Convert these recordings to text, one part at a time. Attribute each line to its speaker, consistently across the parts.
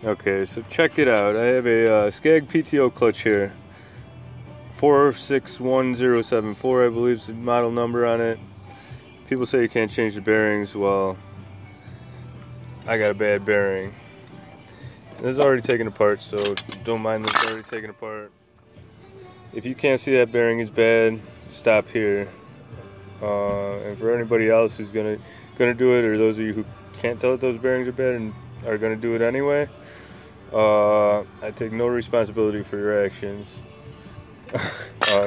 Speaker 1: Okay, so check it out. I have a Scag PTO clutch here. 461074, I believe is the model number on it. People say you can't change the bearings. Well, I got a bad bearing. This is already taken apart, so don't mind this already taken apart. If you can't see that bearing is bad, stop here. And for anybody else who's gonna do it, or those of you who can't tell that those bearings are bad and are gonna do it anyway, I take no responsibility for your actions.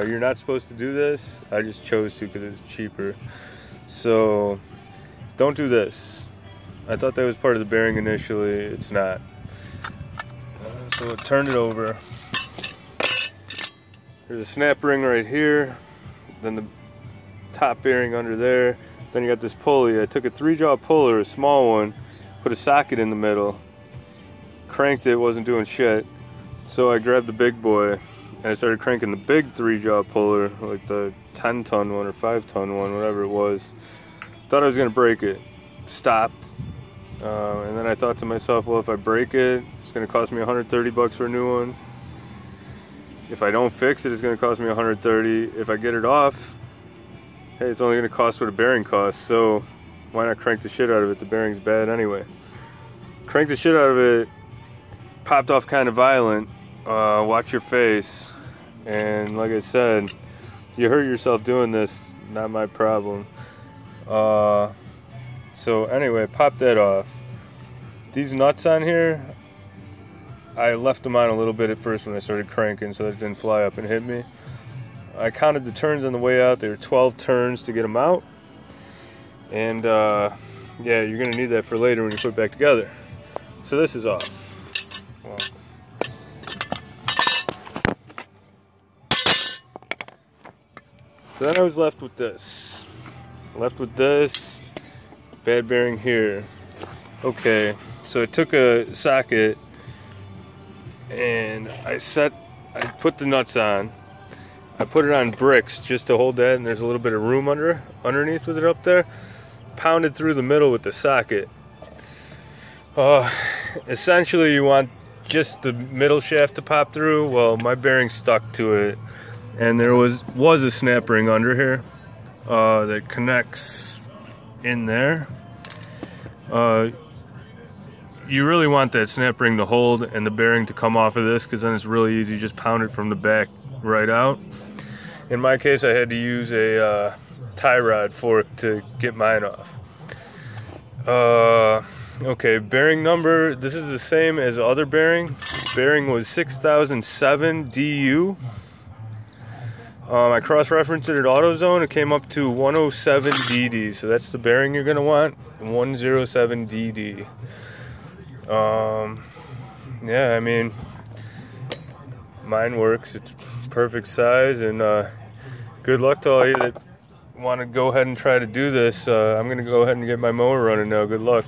Speaker 1: You're not supposed to do this. I just chose to because it's cheaper. So don't do this. I thought that was part of the bearing initially. It's not. So turn it over. There's a snap ring right here. Then the top bearing under there. Then you got this pulley. I took a 3-jaw puller, a small one, put a socket in the middle, cranked it, wasn't doing shit. So I grabbed the big boy and I started cranking the big 3-jaw puller, like the 10-ton one or 5-ton one, whatever it was. Thought I was gonna break it. Stopped. And then I thought to myself, well, if I break it, it's gonna cost me 130 bucks for a new one. If I don't fix it, it's gonna cost me 130. If I get it off, hey, it's only gonna cost what a bearing costs, so why not crank the shit out of it? The bearing's bad anyway. Cranked the shit out of it, popped off kind of violent. Watch your face. And like I said, you hurt yourself doing this, not my problem. So anyway, pop that off. These nuts on here, I left them on a little bit at first when I started cranking so that it didn't fly up and hit me. I counted the turns on the way out. There were 12 turns to get them out. And yeah, you're gonna need that for later when you put it back together. So this is off. Well, so then I was left with this. Bad bearing here. Okay, so I took a socket and I put the nuts on. I put it on bricks just to hold that, and there's a little bit of room underneath with it up there. Pounded through the middle with the socket. Essentially you want just the middle shaft to pop through. Well, my bearing stuck to it, and there was a snap ring under here that connects in there. You really want that snap ring to hold and the bearing to come off of this, because then it's really easy. Just pound it from the back right out. In my case, I had to use a tie rod fork to get mine off. Okay, bearing number, this is the same as the other bearing. Bearing was 6007 DU. I cross-referenced it at AutoZone. It came up to 107 DD, so that's the bearing you're gonna want, 107 DD. Yeah, I mean, mine works. It's perfect size, and good luck to all you that want to go ahead and try to do this. I'm gonna go ahead and get my mower running now. Good luck.